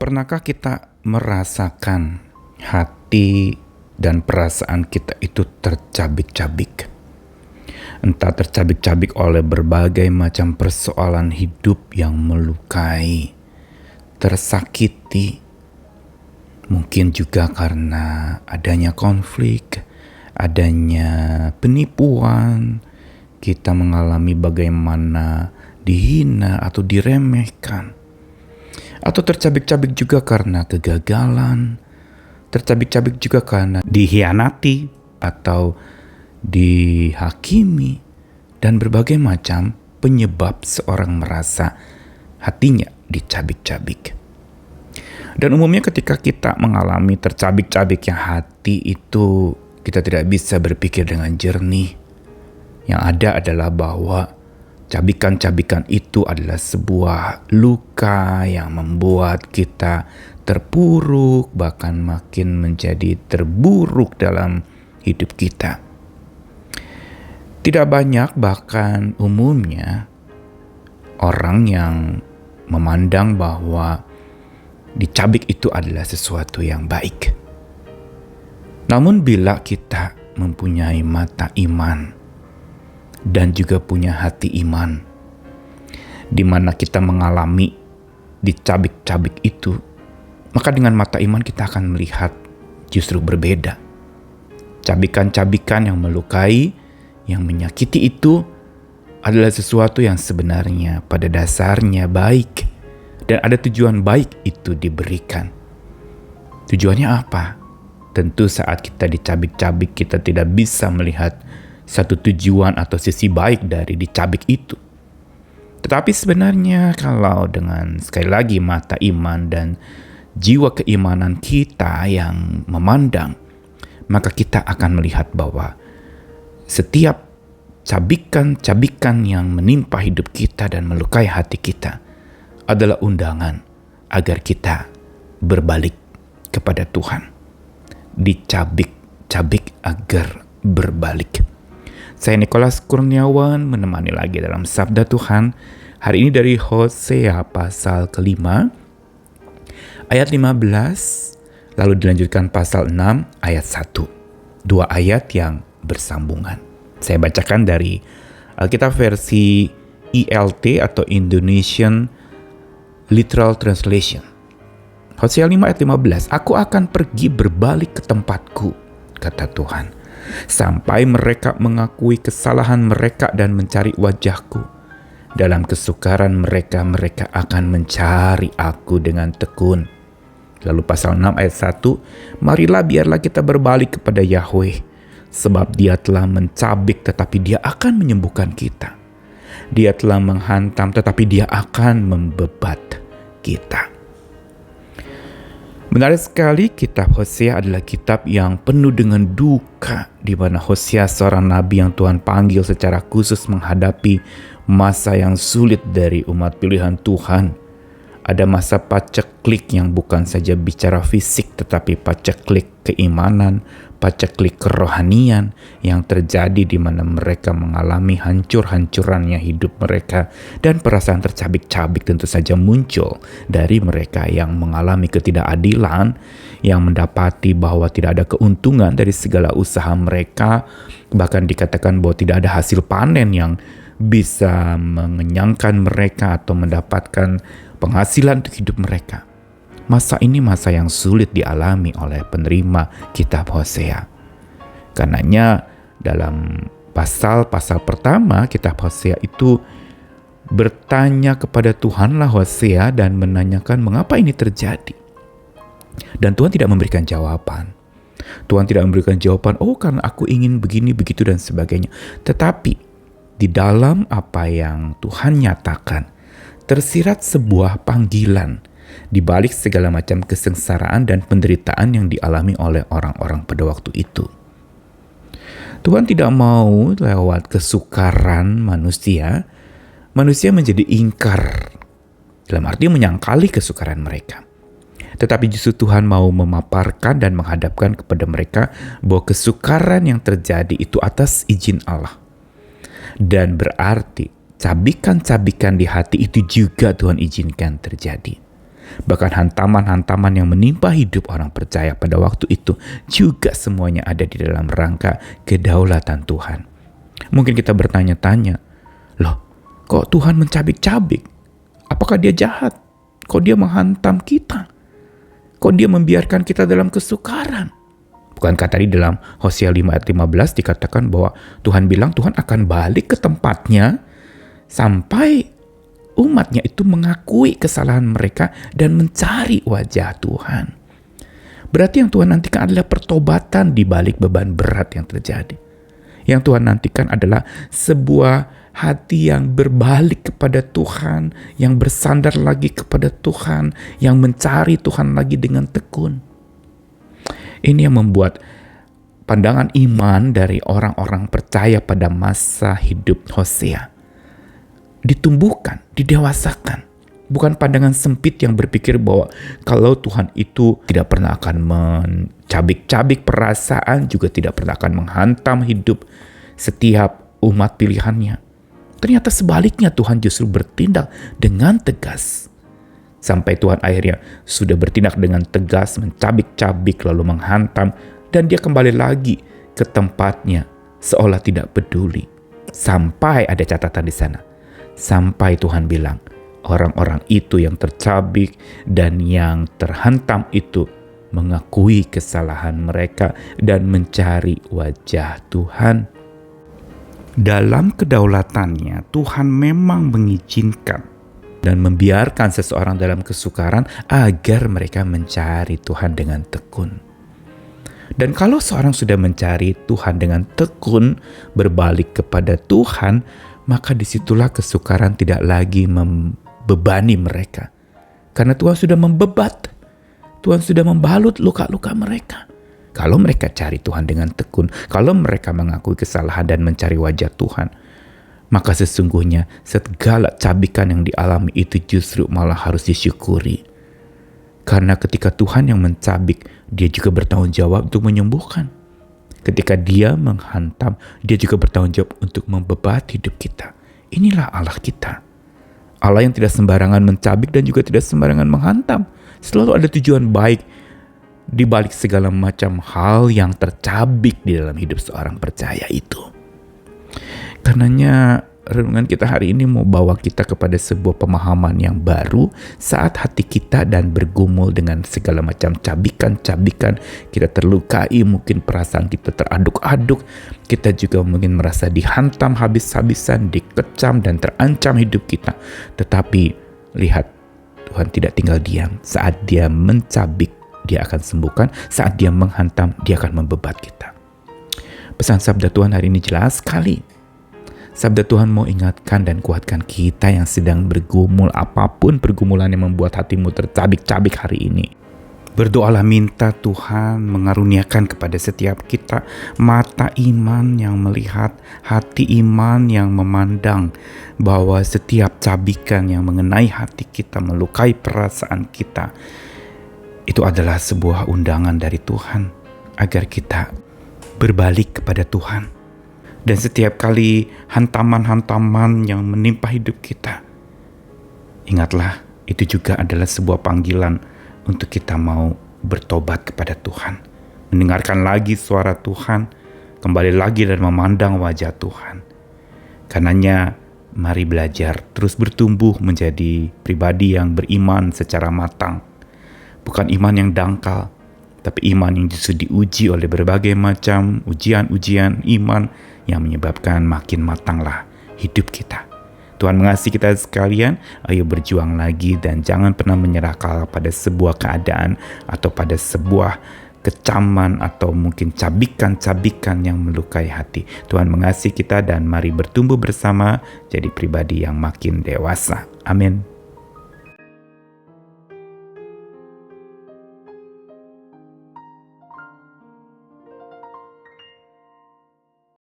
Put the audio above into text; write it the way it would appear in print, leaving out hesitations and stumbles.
Pernahkah kita merasakan hati dan perasaan kita itu tercabik-cabik? Entah tercabik-cabik oleh berbagai macam persoalan hidup yang melukai, tersakiti, mungkin juga karena adanya konflik, adanya penipuan, kita mengalami bagaimana dihina atau diremehkan. Atau tercabik-cabik juga karena kegagalan, tercabik-cabik juga karena dihianati atau dihakimi, dan berbagai macam penyebab seorang merasa hatinya dicabik-cabik. Dan umumnya ketika kita mengalami tercabik-cabiknya hati itu, kita tidak bisa berpikir dengan jernih. Yang ada adalah bahwa cabikan-cabikan itu adalah sebuah luka yang membuat kita terpuruk, bahkan makin menjadi terburuk dalam hidup kita. Tidak banyak, bahkan umumnya, orang yang memandang bahwa dicabik itu adalah sesuatu yang baik. Namun bila kita mempunyai mata iman dan juga punya hati iman, di mana kita mengalami dicabik-cabik itu, maka dengan mata iman kita akan melihat justru berbeda. Cabikan-cabikan yang melukai, yang menyakiti itu adalah sesuatu yang sebenarnya pada dasarnya baik, dan ada tujuan baik itu diberikan. Tujuannya apa? Tentu saat kita dicabik-cabik, kita tidak bisa melihat satu tujuan atau sisi baik dari dicabik itu. Tetapi sebenarnya kalau dengan sekali lagi mata iman dan jiwa keimanan kita yang memandang, maka kita akan melihat bahwa setiap cabikan-cabikan yang menimpa hidup kita dan melukai hati kita adalah undangan agar kita berbalik kepada Tuhan. Dicabik-cabik agar berbalik. Saya Nikolas Kurniawan menemani lagi dalam Sabda Tuhan. Hari ini dari Hosea pasal ke-5 ayat 15, lalu dilanjutkan pasal 6 ayat 1. Dua ayat yang bersambungan. Saya bacakan dari Alkitab versi ILT atau Indonesian Literal Translation. Hosea 5 ayat 15, "Aku akan pergi berbalik ke tempatku," kata Tuhan, "sampai mereka mengakui kesalahan mereka dan mencari wajahku. Dalam kesukaran mereka akan mencari aku dengan tekun." Lalu pasal 6 ayat 1, "Marilah biarlah kita berbalik kepada Yahweh, sebab dia telah mencabik tetapi dia akan menyembuhkan kita. Dia telah menghantam tetapi dia akan membebat kita." Menarik sekali, kitab Hosea adalah kitab yang penuh dengan duka, di mana Hosea seorang nabi yang Tuhan panggil secara khusus menghadapi masa yang sulit dari umat pilihan Tuhan. Ada masa paceklik yang bukan saja bicara fisik, tetapi paceklik keimanan, paceklik kerohanian yang terjadi di mana mereka mengalami hancur-hancurannya hidup mereka, dan perasaan tercabik-cabik tentu saja muncul dari mereka yang mengalami ketidakadilan, yang mendapati bahwa tidak ada keuntungan dari segala usaha mereka, bahkan dikatakan bahwa tidak ada hasil panen yang bisa mengenyangkan mereka atau mendapatkan penghasilan untuk hidup mereka. Masa ini masa yang sulit dialami oleh penerima kitab Hosea. Karenanya dalam pasal-pasal pertama kitab Hosea itu bertanya kepada Tuhanlah Hosea dan menanyakan mengapa ini terjadi. Dan Tuhan tidak memberikan jawaban. Tuhan tidak memberikan jawaban, "Oh, karena aku ingin begini, begitu, dan sebagainya." Tetapi di dalam apa yang Tuhan nyatakan, tersirat sebuah panggilan di balik segala macam kesengsaraan dan penderitaan yang dialami oleh orang-orang pada waktu itu. Tuhan tidak mau lewat kesukaran manusia menjadi ingkar, dalam arti menyangkali kesukaran mereka. Tetapi justru Tuhan mau memaparkan dan menghadapkan kepada mereka bahwa kesukaran yang terjadi itu atas izin Allah. Dan berarti cabikan-cabikan di hati itu juga Tuhan izinkan terjadi. Bahkan hantaman-hantaman yang menimpa hidup orang percaya pada waktu itu juga semuanya ada di dalam rangka kedaulatan Tuhan. Mungkin kita bertanya-tanya, loh kok Tuhan mencabik-cabik? Apakah dia jahat? Kok dia menghantam kita? Kok dia membiarkan kita dalam kesukaran? Bukankah tadi dalam Hosea 5 ayat 15 dikatakan bahwa Tuhan bilang Tuhan akan balik ke tempatnya sampai umatnya itu mengakui kesalahan mereka dan mencari wajah Tuhan. Berarti yang Tuhan nantikan adalah pertobatan di balik beban berat yang terjadi. Yang Tuhan nantikan adalah sebuah hati yang berbalik kepada Tuhan, yang bersandar lagi kepada Tuhan, yang mencari Tuhan lagi dengan tekun. Ini yang membuat pandangan iman dari orang-orang percaya pada masa hidup Hosea ditumbuhkan, didewasakan. Bukan pandangan sempit yang berpikir bahwa kalau Tuhan itu tidak pernah akan mencabik-cabik perasaan, juga tidak pernah akan menghantam hidup setiap umat pilihannya. Ternyata sebaliknya Tuhan justru bertindak dengan tegas. Sampai Tuhan akhirnya sudah bertindak dengan tegas, mencabik-cabik lalu menghantam, dan dia kembali lagi ke tempatnya seolah tidak peduli. Sampai ada catatan di sana. Sampai Tuhan bilang, orang-orang itu yang tercabik dan yang terhantam itu mengakui kesalahan mereka dan mencari wajah Tuhan. Dalam kedaulatannya, Tuhan memang mengizinkan dan membiarkan seseorang dalam kesukaran agar mereka mencari Tuhan dengan tekun. Dan kalau seorang sudah mencari Tuhan dengan tekun, berbalik kepada Tuhan, maka disitulah kesukaran tidak lagi membebani mereka. Karena Tuhan sudah membebat, Tuhan sudah membalut luka-luka mereka. Kalau mereka cari Tuhan dengan tekun, kalau mereka mengakui kesalahan dan mencari wajah Tuhan, maka sesungguhnya segala cabikan yang dialami itu justru malah harus disyukuri. Karena ketika Tuhan yang mencabik, dia juga bertanggung jawab untuk menyembuhkan. Ketika dia menghantam, dia juga bertanggung jawab untuk membebat hidup kita. Inilah Allah kita. Allah yang tidak sembarangan mencabik dan juga tidak sembarangan menghantam. Selalu ada tujuan baik di balik segala macam hal yang tercabik di dalam hidup seorang percaya itu. Karenanya renungan kita hari ini mau bawa kita kepada sebuah pemahaman yang baru saat hati kita dan bergumul dengan segala macam cabikan-cabikan. Kita terlukai, mungkin perasaan kita teraduk-aduk. Kita juga mungkin merasa dihantam habis-habisan, dikecam dan terancam hidup kita. Tetapi lihat, Tuhan tidak tinggal diam. Saat dia mencabik, dia akan sembuhkan. Saat dia menghantam, dia akan membebat kita. Pesan sabda Tuhan hari ini jelas sekali. Sabda Tuhan mau ingatkan dan kuatkan kita yang sedang bergumul, apapun pergumulan yang membuat hatimu tercabik-cabik hari ini. Berdoalah, minta Tuhan mengaruniakan kepada setiap kita mata iman yang melihat, hati iman yang memandang bahwa setiap cabikan yang mengenai hati kita, melukai perasaan kita, itu adalah sebuah undangan dari Tuhan agar kita berbalik kepada Tuhan. Dan setiap kali hantaman-hantaman yang menimpa hidup kita, ingatlah, itu juga adalah sebuah panggilan untuk kita mau bertobat kepada Tuhan. Mendengarkan lagi suara Tuhan, kembali lagi dan memandang wajah Tuhan. Karenanya, mari belajar terus bertumbuh menjadi pribadi yang beriman secara matang. Bukan iman yang dangkal, tapi iman yang justru diuji oleh berbagai macam ujian-ujian iman yang menyebabkan makin matanglah hidup kita. Tuhan mengasihi kita sekalian, ayo berjuang lagi dan jangan pernah menyerah pada sebuah keadaan atau pada sebuah kecaman atau mungkin cabikan-cabikan yang melukai hati. Tuhan mengasihi kita dan mari bertumbuh bersama jadi pribadi yang makin dewasa. Amin.